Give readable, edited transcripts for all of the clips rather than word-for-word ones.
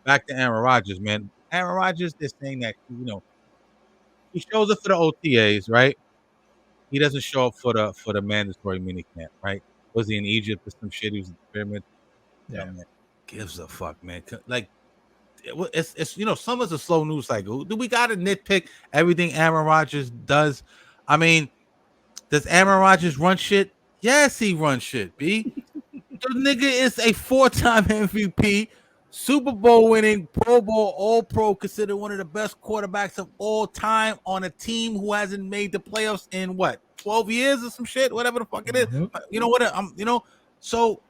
back to Aaron Rodgers, man. Aaron Rodgers is saying that he shows up for the OTAs, right? He doesn't show up for the mandatory minicamp, right? Was he in Egypt or some shit? He was in the pyramid. Yo, Yeah. man, gives a fuck, man. Like it's summer's a slow news cycle. Do we got to nitpick everything Aaron Rodgers does? I mean, does Aaron Rodgers run shit? Yes, he runs shit. B. The nigga is a 4-time MVP, Super Bowl winning, Pro Bowl, All Pro, considered one of the best quarterbacks of all time on a team who hasn't made the playoffs in what 12 years or some shit, whatever the fuck it is. Mhm. You know what? So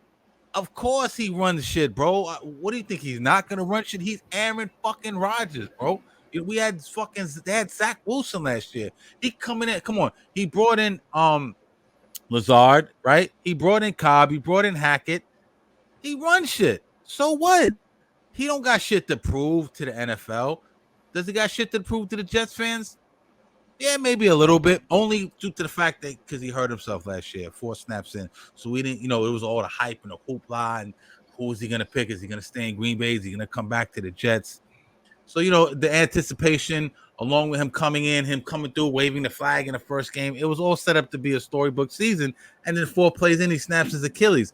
of course he runs shit, bro. What do you think? He's not gonna run shit. He's Aaron fucking Rodgers, bro. They had Zach Wilson last year. He coming in. Come on, he brought in Lazard, right? He brought in Cobb. He brought in Hackett. He runs shit. So what? He don't got shit to prove to the NFL. Does he got shit to prove to the Jets fans? Yeah, maybe a little bit. Only due to the fact that because he hurt himself last year, 4 snaps in. So we didn't, it was all the hype and the hoopla and who is he gonna pick? Is he gonna stay in Green Bay? Is he gonna come back to the Jets? So the anticipation, along with him coming in, him coming through, waving the flag in the first game, it was all set up to be a storybook season. And then 4 plays in, he snaps his Achilles.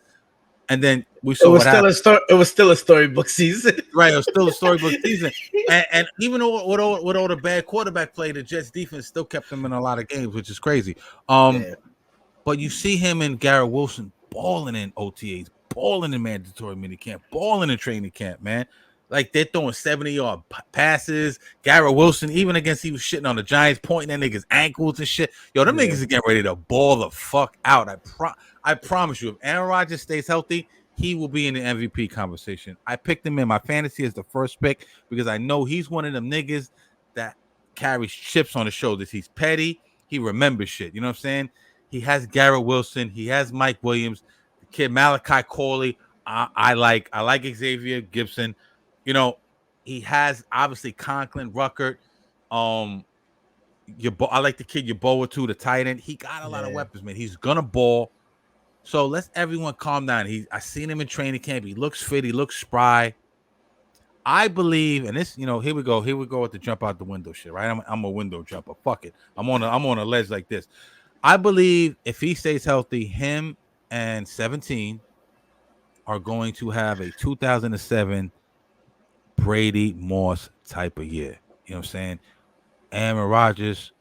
And then we saw what happened. It was still a storybook season. Right, it was still a storybook season. And even though with all the bad quarterback play, the Jets defense still kept them in a lot of games, which is crazy. Yeah. But you see him and Garret Wilson balling in OTAs, balling in mandatory minicamp, balling in training camp, man. Like they're throwing 70-yard passes. Garret Wilson, even against he was shitting on the Giants, pointing at niggas' ankles and shit. Yo, them niggas are getting ready to ball the fuck out. I promise you, if Aaron Rodgers stays healthy, he will be in the MVP conversation. I picked him in my fantasy as the first pick because I know he's one of them niggas that carries chips on his shoulders. He's petty. He remembers shit. You know what I'm saying? He has Garret Wilson. He has Mike Williams. The kid Malachi Corley. I like Xavier Gibson. He has obviously Conklin, Ruckert. I like the kid Yaboa too, the tight end. He got a lot of weapons, man. He's gonna ball. So let's everyone calm down. I seen him in training camp. He looks fit. He looks spry. I believe, and this, here we go. Here we go with the jump out the window shit, right? I'm a window jumper. Fuck it. I'm on a ledge like this. I believe if he stays healthy, him and 17 are going to have a 2007 Brady Moss type of year. You know what I'm saying? Aaron Rodgers,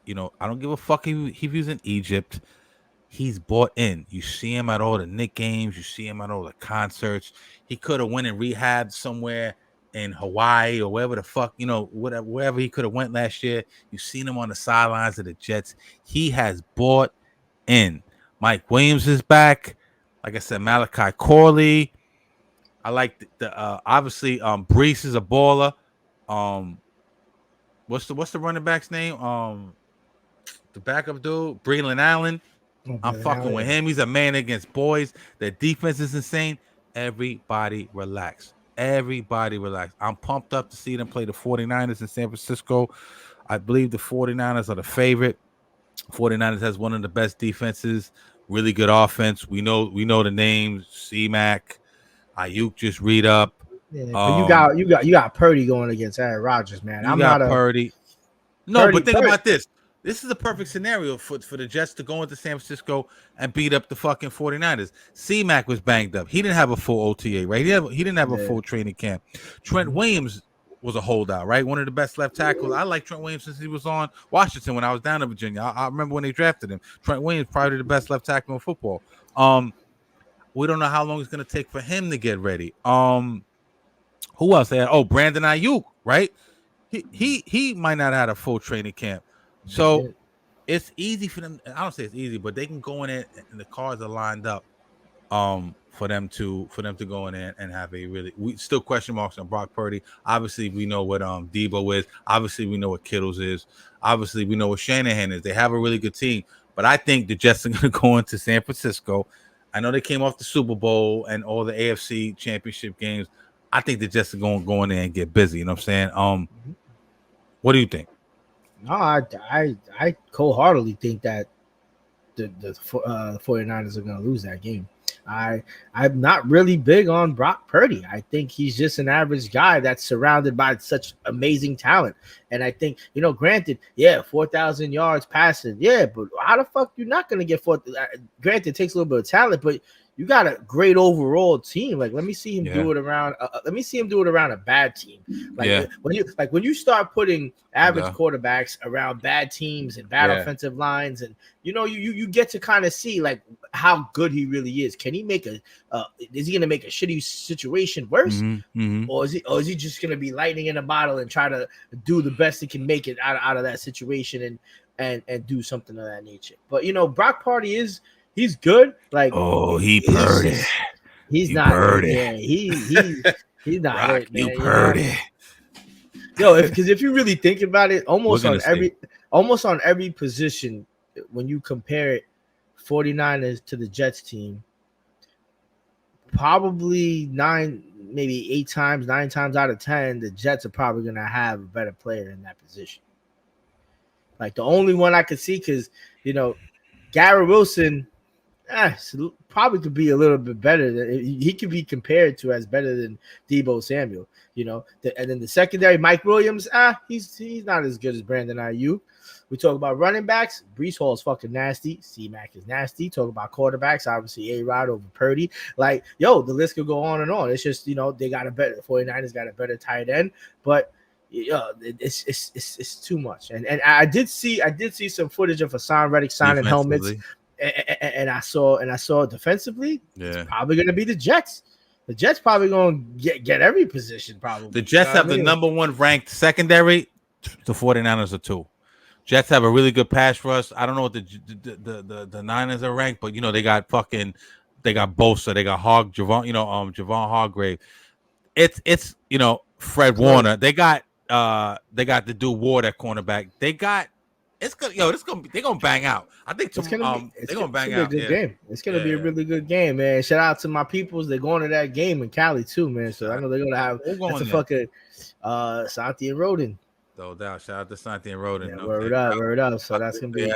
I don't give a fuck if he's in Egypt. He's bought in. You see him at all the Knicks games. You see him at all the concerts. He could have went and rehabbed somewhere in Hawaii or wherever the fuck, wherever he could have went last year. You've seen him on the sidelines of the Jets. He has bought in. Mike Williams is back. Like I said, Malachi Corley. I like the obviously Brees is a baller. What's the running back's name? The backup dude, Breland Allen. I'm fucking with him. He's a man against boys. The defense is insane. Everybody relax. Everybody relax. I'm pumped up to see them play the 49ers in San Francisco. I believe the 49ers are the favorite. 49ers has one of the best defenses, really good offense. We know the names, C-Mac, Ayuk just read up. Yeah, but you got Purdy going against Aaron Rodgers, man. You got Purdy. No, but think about this. This is a perfect scenario for the Jets to go into San Francisco and beat up the fucking 49ers. C-Mac was banged up. He didn't have a full OTA, right? He didn't have a full training camp. Trent Williams was a holdout, right? One of the best left tackles. I like Trent Williams since he was on Washington when I was down in Virginia. I remember when they drafted him. Trent Williams probably the best left tackle in football. We don't know how long it's going to take for him to get ready. Who else? Brandon Ayuk, right? He might not have had a full training camp. So it's easy for them. I don't say it's easy, but they can go in it and the cards are lined up for them to go in there and have we still question marks on Brock Purdy. Obviously, we know what Debo is. Obviously, we know what Kittles is. Obviously, we know what Shanahan is. They have a really good team. But I think the Jets are going to go into San Francisco. I know they came off the Super Bowl and all the AFC championship games. I think the Jets are going to go in there and get busy. You know what I'm saying? What do you think? No, I wholeheartedly think that the 49ers are going to lose that game. I'm not really big on Brock Purdy. I think he's just an average guy that's surrounded by such amazing talent. And I think, granted, 4,000 yards passing, but how the fuck you not gonna get 4? Granted, it takes a little bit of talent, but you got a great overall team. Like, let me see him do it around. Let me see him do it around a bad team. Like when you start putting average quarterbacks around bad teams and bad offensive lines, and you get to kind of see like how good he really is. Can he make is he gonna make a shitty situation worse, or is he just gonna be lightning in a bottle and try to do the best he can make it out of that situation and do something of that nature? But Brock Purdy he's good. Like, he's not hurt. Yeah, he's not hurt, man. You Purdy. Because if you really think about it, almost on every position, when you compare it, 49ers to the Jets team, probably 9 times out of 10, the Jets are probably gonna have a better player in that position. Like, the only one I could see, because Garret Wilson, probably could be a little bit better. He could be compared to as better than Deebo Samuel, and then the secondary, Mike Williams, he's not as good as Brandon Ayuk. We talk about running backs. Breece Hall is fucking nasty. C-Mac is nasty. Talk about quarterbacks, obviously A-Rod over Purdy. Like, the list could go on and on. It's just, they got a better 49ers got a better tight end, but it's too much. And I did see some footage of Hassan Reddick signing helmets. And I saw defensively, it's probably going to be the Jets. The Jets probably going to get every position. Probably the Jets have the number 1 ranked secondary. The 49ers are 2. Jets have a really good pass rush. I don't know what the Niners are ranked, but they got Bosa, they got Javon Hargrave. It's Fred Warner. They got the dude Ward at cornerback. They got. It's good. They're gonna bang out. I think they're gonna bang out. It's gonna be a good game. It's gonna be a really good game, man. Shout out to my peoples. They're going to that game in Cali too, man. So I know they're gonna have that's a fucking Santi and Roden. No doubt. Shout out to Santi and Roden. Word up. So that's gonna be